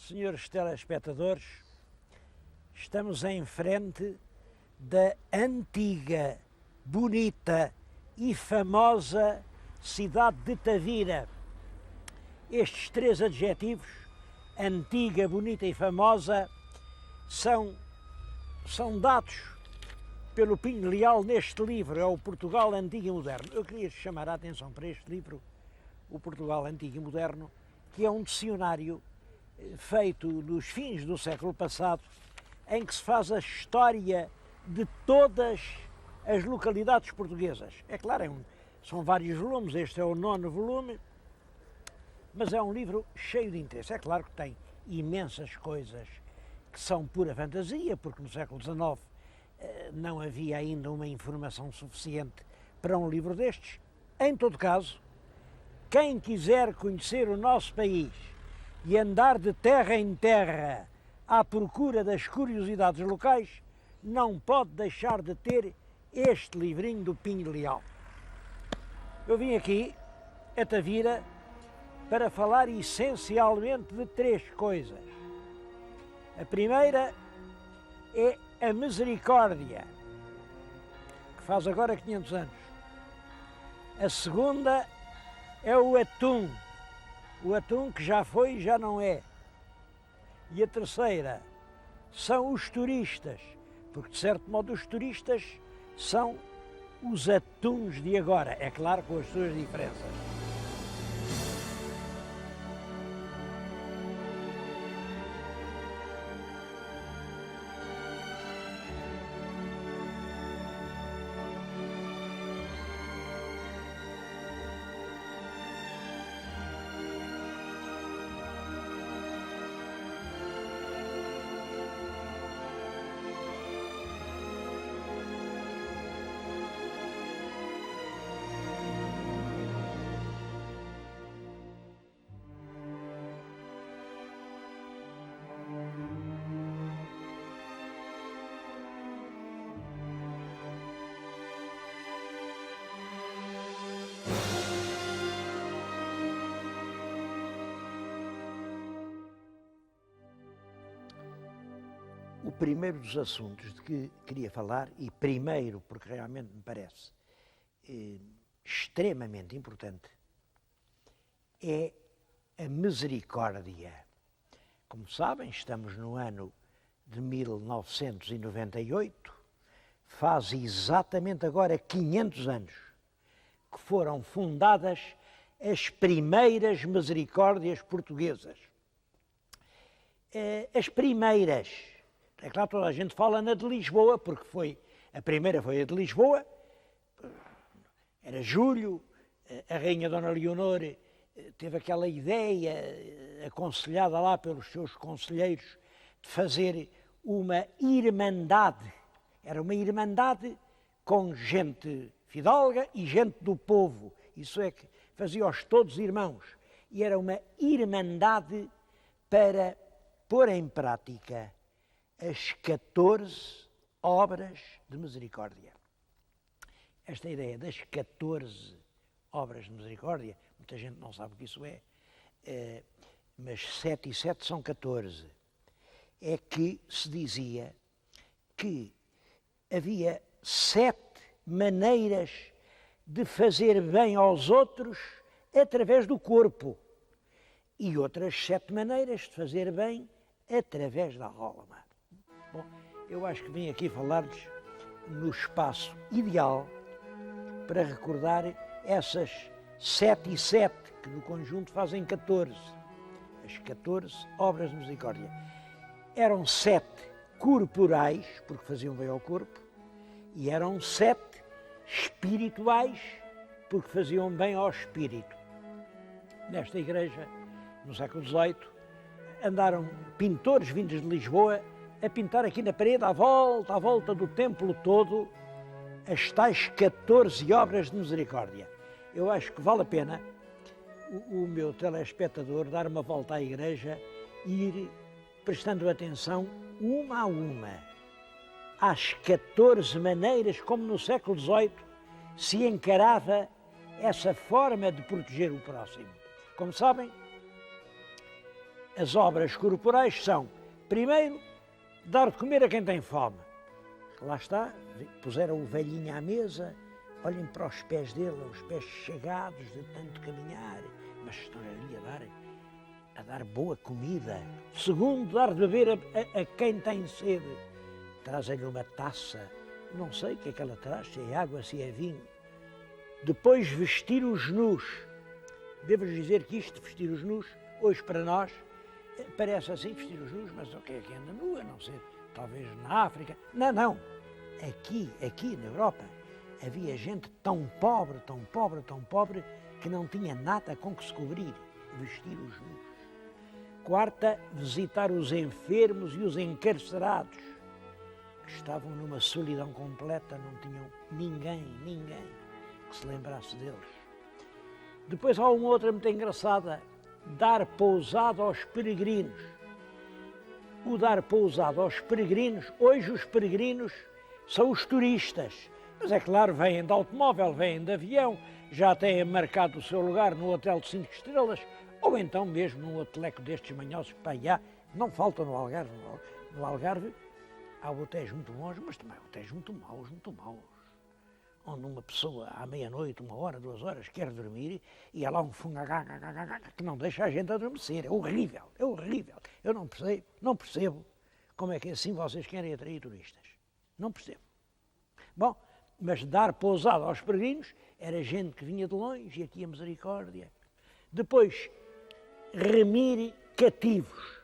Senhores telespectadores, estamos em frente da antiga, bonita e famosa cidade de Tavira. Estes três adjetivos, antiga, bonita e famosa, são dados pelo Pinho Leal neste livro, é o Portugal Antigo e Moderno. Eu queria chamar a atenção para este livro, o Portugal Antigo e Moderno, que é um dicionário feito nos fins do século passado, em que se faz a história de todas as localidades portuguesas. É claro, são vários volumes, este é o 9º volume, mas é um livro cheio de interesse. É claro que tem imensas coisas que são pura fantasia, porque no século XIX não havia ainda uma informação suficiente para um livro destes. Em todo caso, quem quiser conhecer o nosso país e andar de terra em terra à procura das curiosidades locais, não pode deixar de ter este livrinho do Pinho Leal. Eu vim aqui, a Tavira, para falar essencialmente de três coisas. A primeira é a Misericórdia, que faz agora 500 anos. A segunda é o atum que já foi e já não é. E a terceira são os turistas, porque de certo modo os turistas são os atuns de agora, é claro, com as suas diferenças. O primeiro dos assuntos de que queria falar, e primeiro porque realmente me parece extremamente importante, é a misericórdia. Como sabem, estamos no ano de 1998, faz exatamente agora 500 anos que foram fundadas as primeiras misericórdias portuguesas. As primeiras. É claro, toda a gente fala na de Lisboa, porque a primeira foi a de Lisboa, era julho, a rainha Dona Leonor teve aquela ideia, aconselhada lá pelos seus conselheiros, de fazer uma irmandade. Era uma irmandade com gente fidalga e gente do povo, isso é que fazia-os todos irmãos. E era uma irmandade para pôr em prática as 14 obras de misericórdia. Esta ideia das 14 obras de misericórdia, muita gente não sabe o que isso é, mas 7 e 7 são 14. É que se dizia que havia 7 maneiras de fazer bem aos outros através do corpo e outras 7 maneiras de fazer bem através da alma. Bom, eu acho que vim aqui falar-lhes no espaço ideal para recordar essas 7 e 7, que no conjunto fazem 14. As 14 obras de misericórdia. Eram 7 corporais, porque faziam bem ao corpo, e eram 7 espirituais, porque faziam bem ao espírito. Nesta igreja, no século XVIII, andaram pintores vindos de Lisboa a pintar aqui na parede, à volta do templo todo, as tais 14 obras de misericórdia. Eu acho que vale a pena o meu telespectador dar uma volta à igreja e ir prestando atenção uma a uma às 14 maneiras como no século XVIII se encarava essa forma de proteger o próximo. Como sabem, as obras corporais são, primeiro, dar de comer a quem tem fome. Lá está, puseram o velhinho à mesa, olhem para os pés dele, os pés chegados de tanto caminhar, mas estão ali a dar boa comida. Segundo, dar de beber a quem tem sede. Trazem-lhe uma taça, não sei o que é que ela traz, se é água, se é vinho. Depois, vestir os nus. Devo-vos dizer que isto, vestir os nus, hoje para nós, parece assim, vestir os nus, mas o que é que anda nua, não sei, talvez na África. Não, não. Aqui na Europa, havia gente tão pobre, tão pobre, tão pobre, que não tinha nada com que se cobrir, vestir os nus. Quarta, visitar os enfermos e os encarcerados, que estavam numa solidão completa, não tinham ninguém que se lembrasse deles. Depois há uma outra muito engraçada, dar pousada aos peregrinos. O dar pousada aos peregrinos, hoje os peregrinos são os turistas, mas é claro, vêm de automóvel, vêm de avião, já têm marcado o seu lugar no hotel de 5 estrelas, ou então mesmo num hoteleco destes manhosos que para aí não faltam no Algarve. No Algarve há hotéis muito bons, mas também hotéis muito maus, onde uma pessoa à meia-noite, 1 hora, 2 horas, quer dormir e há lá um fungo que não deixa a gente adormecer. É horrível, é horrível. Eu não percebo como é que assim vocês querem atrair turistas. Não percebo. Bom, mas dar pousada aos peregrinos era gente que vinha de longe e aqui a misericórdia. Depois, remir cativos.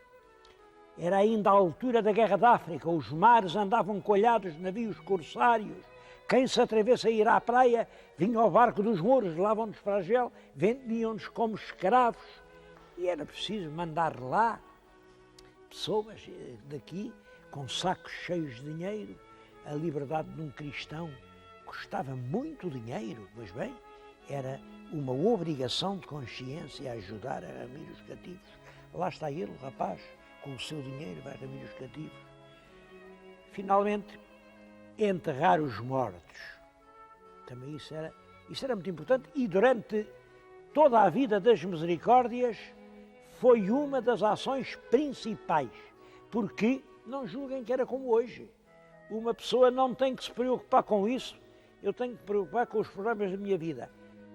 Era ainda a altura da Guerra da África, os mares andavam coalhados de navios corsários. Quem se atrevesse a ir à praia, vinha ao barco dos mouros, levavam-nos para a gel, vendiam-nos como escravos. E era preciso mandar lá pessoas daqui, com sacos cheios de dinheiro. A liberdade de um cristão custava muito dinheiro, pois bem, era uma obrigação de consciência ajudar a remir os cativos. Lá está ele, o rapaz, com o seu dinheiro vai remir os cativos. Finalmente, enterrar os mortos. Também isso era muito importante e durante toda a vida das misericórdias foi uma das ações principais, porque não julguem que era como hoje. Uma pessoa não tem que se preocupar com isso, eu tenho que me preocupar com os problemas da minha vida.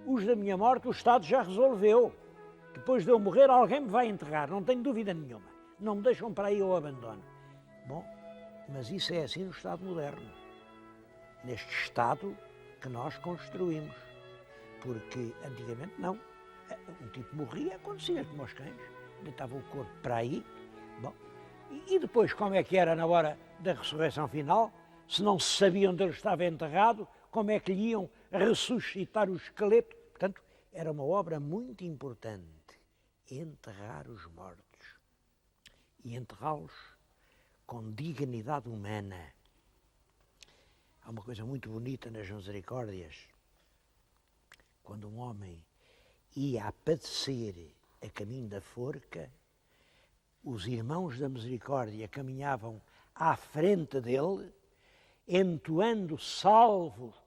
Os da minha morte o Estado já resolveu. Depois de eu morrer alguém me vai enterrar, não tenho dúvida nenhuma. Não me deixam para aí, eu abandono. Bom, mas isso é assim no Estado moderno. Neste Estado que nós construímos. Porque antigamente não. Um tipo morria, acontecia como aos cães. Deitava o corpo para aí. Bom, e depois como é que era na hora da ressurreição final? Se não se sabia onde ele estava enterrado, como é que lhe iam ressuscitar o esqueleto? Portanto, era uma obra muito importante. Enterrar os mortos. E enterrá-los com dignidade humana. Há uma coisa muito bonita nas misericórdias. Quando um homem ia a padecer a caminho da forca, os irmãos da misericórdia caminhavam à frente dele, entoando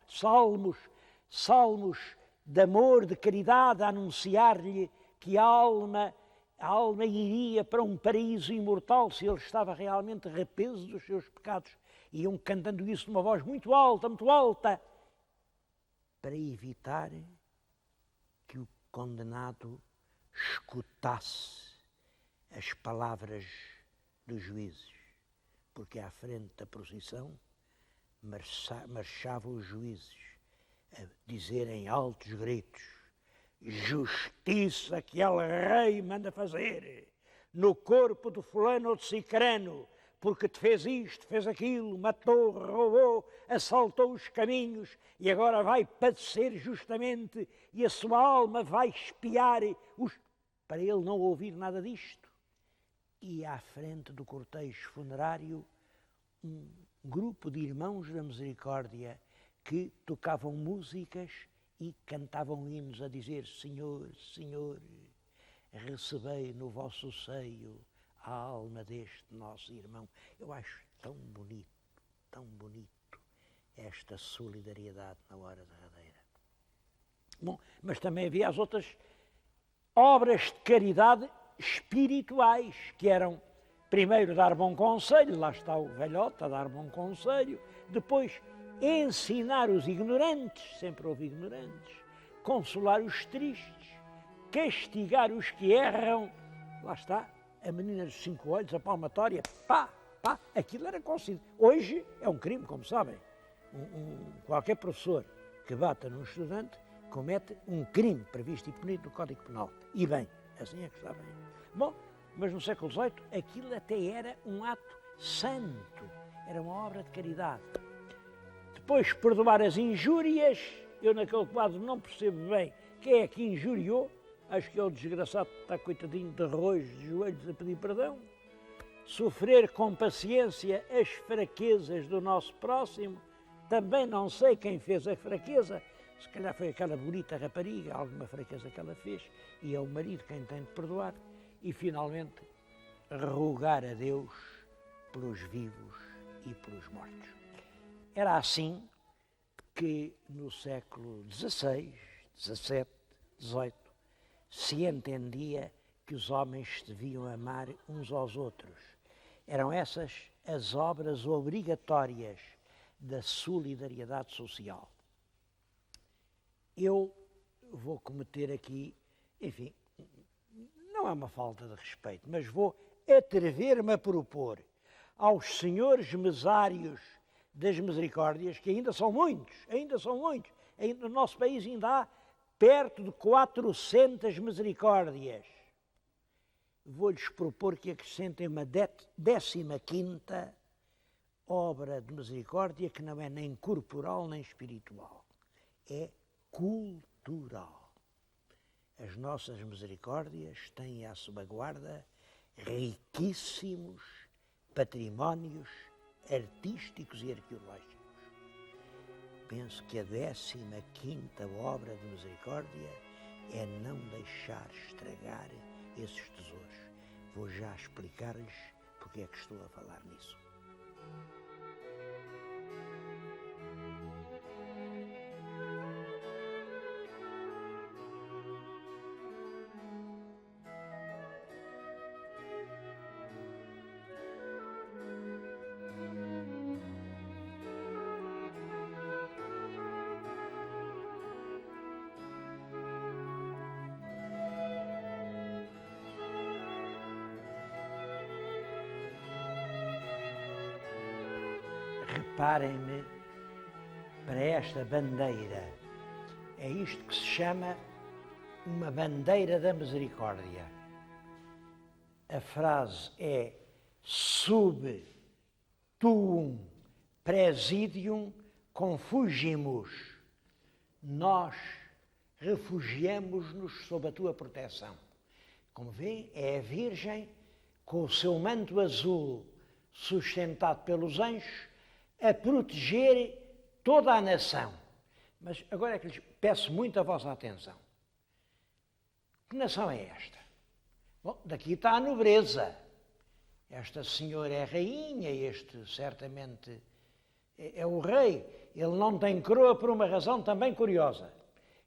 salmos de amor, de caridade, a anunciar-lhe que a alma iria para um paraíso imortal se ele estava realmente arrepeso dos seus pecados. Iam cantando isso numa voz muito alta, para evitar que o condenado escutasse as palavras dos juízes, porque à frente da procissão marchavam os juízes a dizer em altos gritos: justiça que el rei manda fazer no corpo de fulano ou de cicrano, porque te fez isto, fez aquilo, matou, roubou, assaltou os caminhos e agora vai padecer justamente e a sua alma vai espiar para ele não ouvir nada disto. E à frente do cortejo funerário, um grupo de irmãos da misericórdia que tocavam músicas e cantavam hinos a dizer: Senhor, Senhor, recebei no vosso seio a alma deste nosso irmão. Eu acho tão bonito esta solidariedade na hora derradeira. Bom, mas também havia as outras obras de caridade espirituais, que eram, primeiro, dar bom conselho, lá está o velhote a dar bom conselho, depois, ensinar os ignorantes, sempre houve ignorantes, consolar os tristes, castigar os que erram, lá está, a menina dos 5 olhos, a palmatória, pá, pá, aquilo era considerado. Hoje é um crime, como sabem. Qualquer professor que bata num estudante comete um crime previsto e punido no Código Penal. E bem, assim é que está bem. Bom, mas no século XVIII aquilo até era um ato santo, era uma obra de caridade. Depois, perdoar as injúrias, eu naquele quadro não percebo bem quem é que injuriou, acho que é o desgraçado que está coitadinho de arroz, de joelhos a pedir perdão. Sofrer com paciência as fraquezas do nosso próximo, também não sei quem fez a fraqueza, se calhar foi aquela bonita rapariga, alguma fraqueza que ela fez, e é o marido quem tem de perdoar. E, finalmente, rogar a Deus pelos vivos e pelos mortos. Era assim que no século XVI, XVII, XVIII, se entendia que os homens deviam amar uns aos outros. Eram essas as obras obrigatórias da solidariedade social. Eu vou cometer aqui, enfim, não é uma falta de respeito, mas vou atrever-me a propor aos senhores mesários das misericórdias, que ainda são muitos, no nosso país ainda há perto de 400 misericórdias. Vou-lhes propor que acrescentem uma 15ª obra de misericórdia que não é nem corporal nem espiritual, é cultural. As nossas misericórdias têm à sua guarda riquíssimos patrimónios artísticos e arqueológicos. Penso que a 15ª obra de misericórdia é não deixar estragar esses tesouros. Vou já explicar-lhes porque é que estou a falar nisso. Reparem-me para esta bandeira. É isto que se chama uma bandeira da misericórdia. A frase é sub tuum presidium confugimus. Nós refugiamos-nos sob a tua proteção. Como vê, é a Virgem com o seu manto azul sustentado pelos anjos a proteger toda a nação. Mas agora é que lhes peço muito a vossa atenção. Que nação é esta? Bom, daqui está a nobreza. Esta senhora é rainha, este certamente é o rei. Ele não tem coroa por uma razão também curiosa.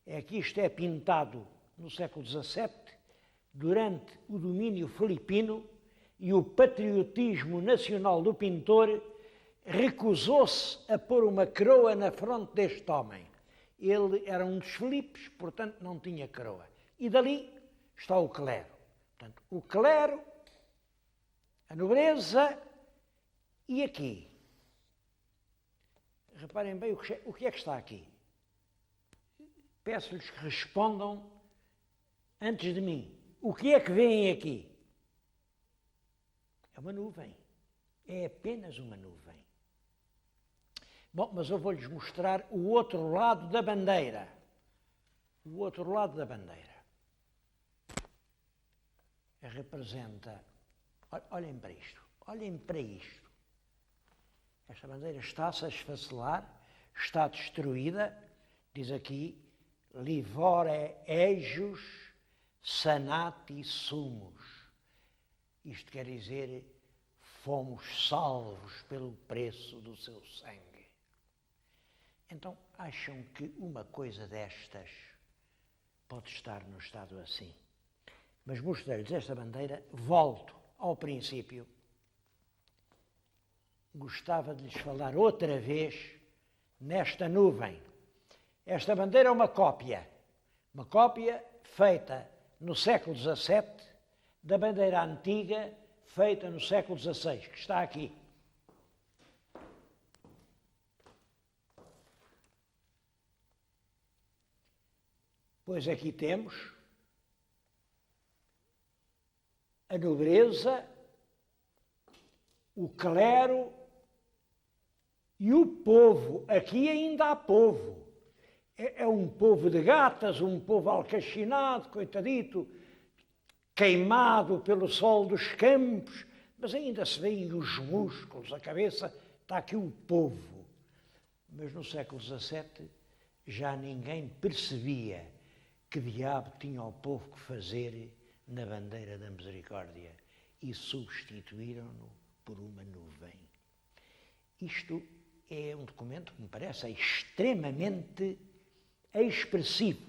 É que isto é pintado no século XVII, durante o domínio filipino, e o patriotismo nacional do pintor recusou-se a pôr uma coroa na fronte deste homem. Ele era um dos Filipes, portanto não tinha coroa. E dali está o clero. Portanto, o clero, a nobreza e aqui. Reparem bem o que é que está aqui. Peço-lhes que respondam antes de mim. O que é que veem aqui? É uma nuvem. É apenas uma nuvem. Bom, mas eu vou-lhes mostrar o outro lado da bandeira. O outro lado da bandeira. Representa... Olhem para isto. Olhem para isto. Esta bandeira está-se a esfacelar, está destruída. Diz aqui, livore ejus sanati sumus. Isto quer dizer, fomos salvos pelo preço do seu sangue. Então, acham que uma coisa destas pode estar no estado assim? Mas mostrei-lhes esta bandeira, volto ao princípio. Gostava de lhes falar outra vez nesta nuvem. Esta bandeira é uma cópia feita no século XVII da bandeira antiga feita no século XVI, que está aqui. Pois aqui temos a nobreza, o clero e o povo. Aqui ainda há povo. É um povo de gatas, um povo alcacinado, coitadito, queimado pelo sol dos campos, mas ainda se veem os músculos, a cabeça, está aqui o povo. Mas no século XVII já ninguém percebia que diabo tinha o povo que fazer na bandeira da misericórdia e substituíram-no por uma nuvem. Isto é um documento que me parece extremamente expressivo.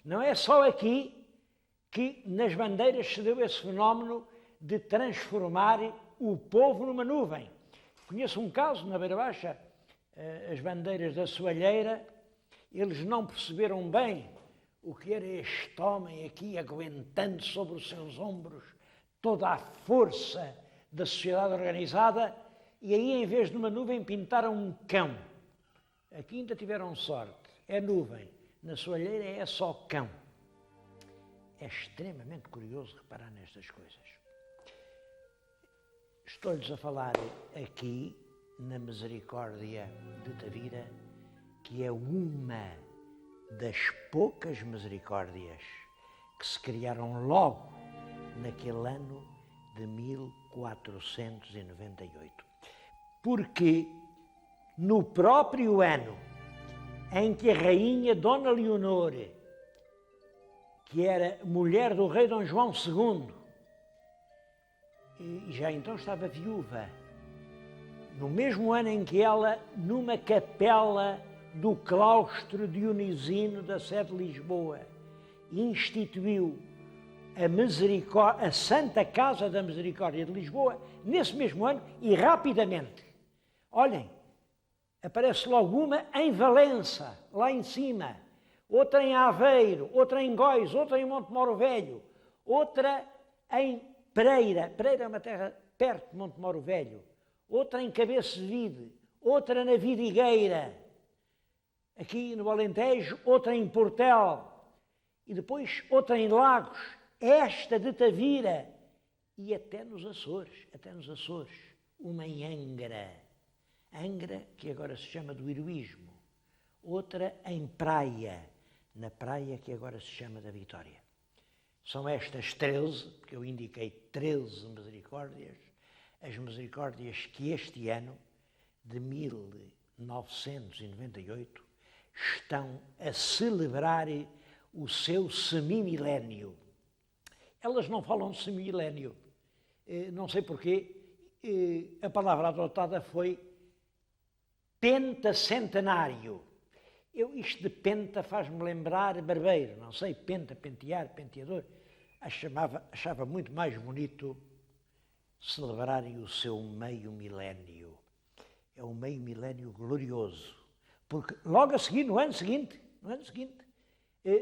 Não é só aqui que nas bandeiras se deu esse fenómeno de transformar o povo numa nuvem. Conheço um caso na Beira Baixa, as bandeiras da Soalheira, eles não perceberam bem o que era este homem aqui aguentando sobre os seus ombros toda a força da sociedade organizada, e aí em vez de uma nuvem pintaram um cão. Aqui ainda tiveram sorte, é nuvem, na Soalheira é só cão. É extremamente curioso reparar nestas coisas. Estou-lhes a falar aqui na Misericórdia de Tavira, que é uma das poucas misericórdias que se criaram logo naquele ano de 1498. Porque no próprio ano em que a rainha Dona Leonor, que era mulher do rei Dom João II, e já então estava viúva, no mesmo ano em que ela, numa capela do claustro dionisino da sede de Lisboa, instituiu a Santa Casa da Misericórdia de Lisboa, nesse mesmo ano, e rapidamente. Olhem, aparece logo uma em Valença, lá em cima, outra em Aveiro, outra em Góis, outra em Montemoro Velho, outra em Pereira. Pereira é uma terra perto de Montemoro Velho. Outra em Cabeça de Vide, outra na Vidigueira, aqui no Alentejo, outra em Portel, e depois outra em Lagos, esta de Tavira, e até nos Açores, uma em Angra, que agora se chama do Heroísmo, outra em Praia, na Praia que agora se chama da Vitória. São estas 13, porque eu indiquei 13 misericórdias, as misericórdias que este ano, de 1998, estão a celebrar o seu semimilénio. Elas não falam de semilénio, não sei porquê, a palavra adotada foi pentacentenário. Isto de penta faz-me lembrar barbeiro, não sei, penta, pentear, penteador. Achava muito mais bonito celebrarem o seu meio milénio. É um meio milénio glorioso, porque logo a seguir, no ano seguinte,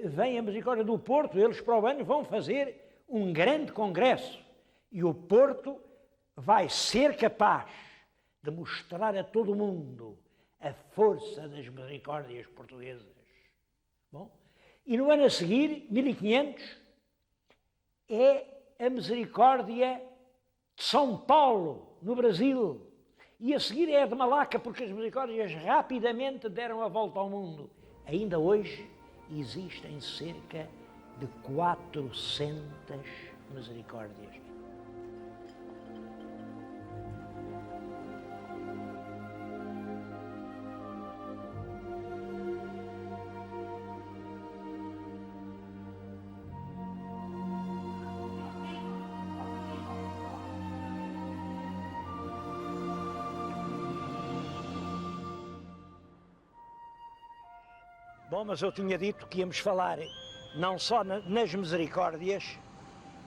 vem a Misericórdia do Porto, eles para o ano vão fazer um grande congresso e o Porto vai ser capaz de mostrar a todo o mundo a força das misericórdias portuguesas. Bom, e no ano a seguir, 1500, é a misericórdia de São Paulo, no Brasil. E a seguir é a de Malaca, porque as misericórdias rapidamente deram a volta ao mundo. Ainda hoje existem cerca de 400 misericórdias. Bom, mas eu tinha dito que íamos falar não só nas misericórdias,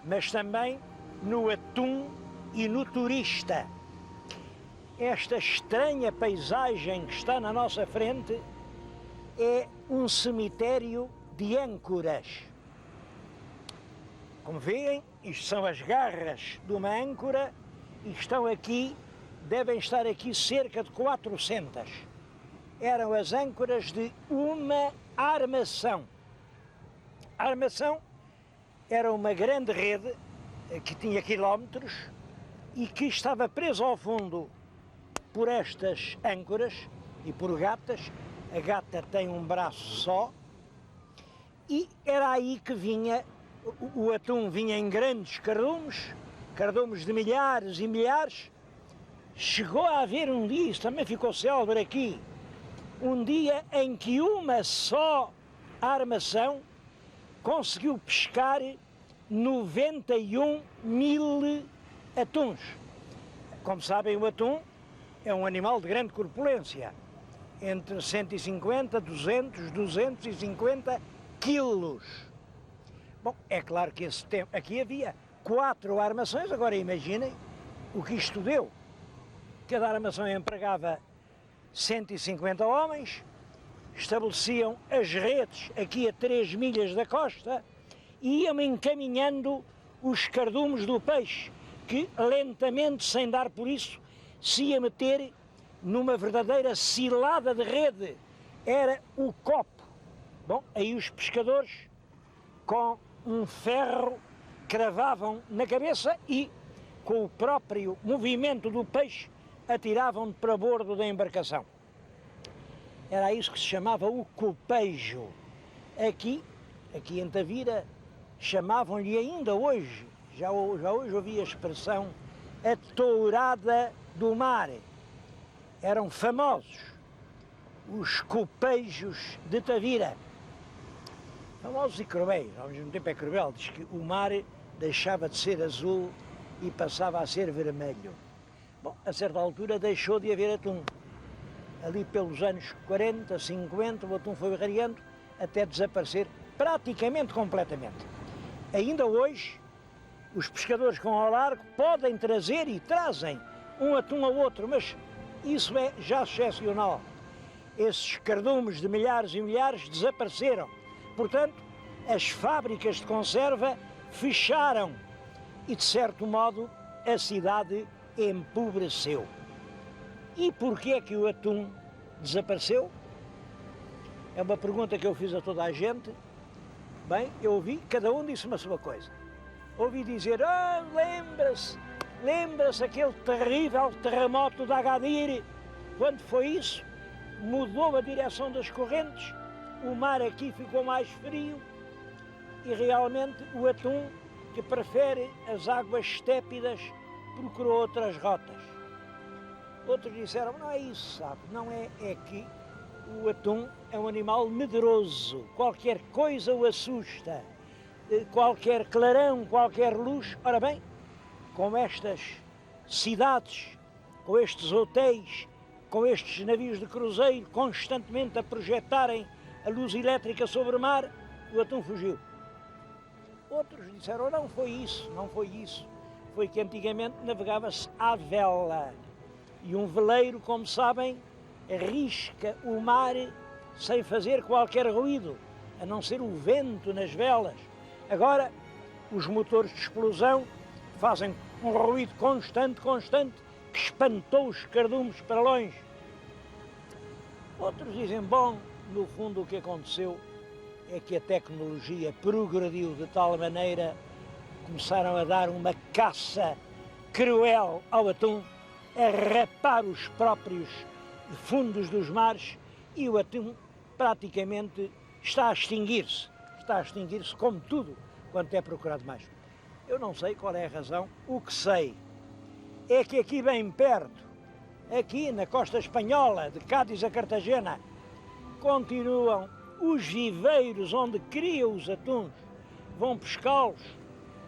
mas também no atum e no turista. Esta estranha paisagem que está na nossa frente é um cemitério de âncoras. Como veem, isto são as garras de uma âncora e estão aqui, devem estar aqui cerca de 400. Eram as âncoras de uma armação. A armação era uma grande rede que tinha quilómetros e que estava presa ao fundo por estas âncoras e por gatas. A gata tem um braço só e era aí que vinha, o atum vinha em grandes cardumes de milhares e milhares. Chegou a haver um dia, isso também ficou célebre aqui, um dia em que uma só armação conseguiu pescar 91 mil atuns. Como sabem, o atum é um animal de grande corpulência, entre 150, 200, 250 quilos. Bom, é claro que esse tempo, aqui havia 4 armações, agora imaginem o que isto deu. Cada armação empregava 150 homens, estabeleciam as redes aqui a 3 milhas da costa e iam encaminhando os cardumes do peixe, que lentamente, sem dar por isso, se ia meter numa verdadeira cilada de rede. Era o copo. Bom, aí os pescadores, com um ferro, cravavam na cabeça e, com o próprio movimento do peixe, atiravam para bordo da embarcação. Era isso que se chamava o copejo. Aqui em Tavira, chamavam-lhe ainda hoje, já hoje ouvi a expressão, a tourada do mar. Eram famosos os copejos de Tavira. Famosos e cruéis, ao mesmo tempo é cruel, diz que o mar deixava de ser azul e passava a ser vermelho. Bom, a certa altura deixou de haver atum. Ali pelos anos 40, 50, o atum foi rareando até desaparecer praticamente completamente. Ainda hoje, os pescadores com ao largo podem trazer e trazem um atum ao outro, mas isso é já excepcional. Esses cardumes de milhares e milhares desapareceram. Portanto, as fábricas de conserva fecharam e, de certo modo, a cidade empobreceu. E porquê é que o atum desapareceu? É uma pergunta que eu fiz a toda a gente. Bem, eu ouvi, cada um disse uma sua coisa. Ouvi dizer, lembra-se aquele terrível terremoto de Agadir? Quando foi isso, mudou a direção das correntes, o mar aqui ficou mais frio e realmente o atum, que prefere as águas estépidas, procurou outras rotas. Outros disseram, não é isso, sabe, não é, é que o atum é um animal medroso, qualquer coisa o assusta, qualquer clarão, qualquer luz. Ora bem, com estas cidades, com estes hotéis, com estes navios de cruzeiro constantemente a projetarem a luz elétrica sobre o mar, o atum fugiu. Outros disseram, não foi isso, não foi isso. Foi que antigamente navegava-se à vela. E um veleiro, como sabem, risca o mar sem fazer qualquer ruído, a não ser o vento nas velas. Agora, os motores de explosão fazem um ruído constante, que espantou os cardumes para longe. Outros dizem, bom, no fundo o que aconteceu é que a tecnologia progrediu de tal maneira, começaram a dar uma caça cruel ao atum, a rapar os próprios fundos dos mares, e o atum praticamente está a extinguir-se como tudo quanto é procurado mais. Eu não sei qual é a razão, o que sei é que aqui bem perto, aqui na costa espanhola, de Cádiz a Cartagena, continuam os viveiros onde criam os atuns, vão pescá-los,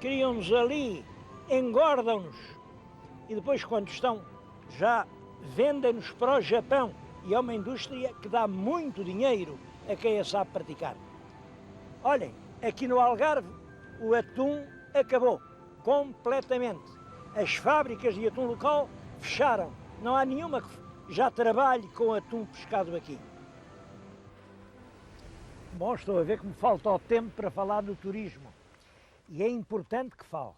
criam-nos ali, engordam-nos e depois, quando estão, já vendem-nos para o Japão, e é uma indústria que dá muito dinheiro a quem a sabe praticar. Olhem, aqui no Algarve o atum acabou completamente. As fábricas de atum local fecharam. Não há nenhuma que já trabalhe com atum pescado aqui. Bom, estou a ver que me falta o tempo para falar do turismo. E é importante que fale.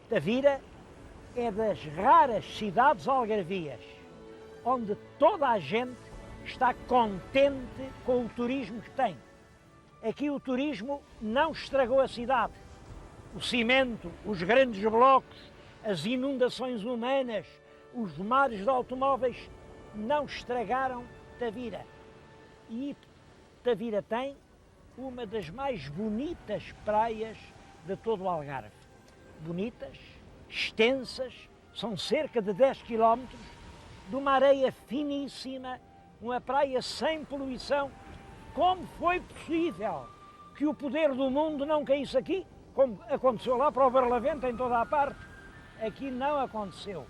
Tavira é das raras cidades algarvias onde toda a gente está contente com o turismo que tem. Aqui o turismo não estragou a cidade. O cimento, os grandes blocos, as inundações humanas, os mares de automóveis não estragaram Tavira. E Tavira tem uma das mais bonitas praias de todo o Algarve. Bonitas, extensas, são cerca de 10 quilómetros, de uma areia finíssima, uma praia sem poluição. Como foi possível que o poder do mundo não caísse aqui, como aconteceu lá para o Barlavento, em toda a parte? Aqui não aconteceu.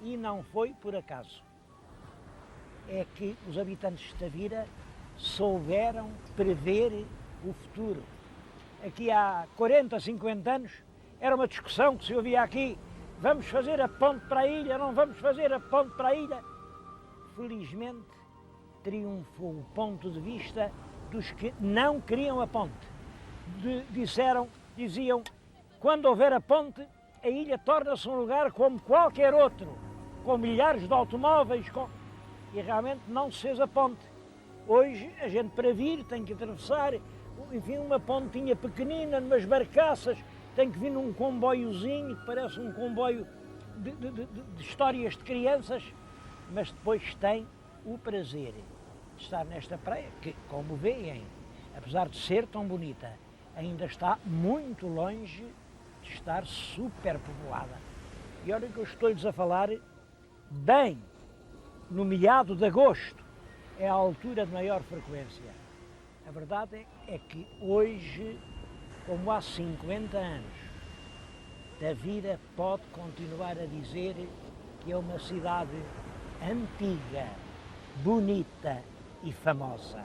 E não foi por acaso. É que os habitantes de Tavira souberam prever o futuro. Aqui há 40, 50 anos, era uma discussão que se ouvia aqui: vamos fazer a ponte para a ilha, não vamos fazer a ponte para a ilha? Felizmente, triunfou o ponto de vista dos que não queriam a ponte. Diziam, quando houver a ponte, a ilha torna-se um lugar como qualquer outro, com milhares de automóveis, e realmente não se fez a ponte. Hoje, a gente para vir tem que atravessar, enfim, uma pontinha pequenina, numas barcaças, tem que vir num comboiozinho, que parece um comboio de histórias de crianças, mas depois tem o prazer de estar nesta praia, que, como veem, apesar de ser tão bonita, ainda está muito longe de estar superpovoada. E olha que eu estou-lhes a falar bem no meado de agosto, é a altura de maior frequência. A verdade é que hoje, como há 50 anos, Tavira pode continuar a dizer que é uma cidade antiga, bonita e famosa.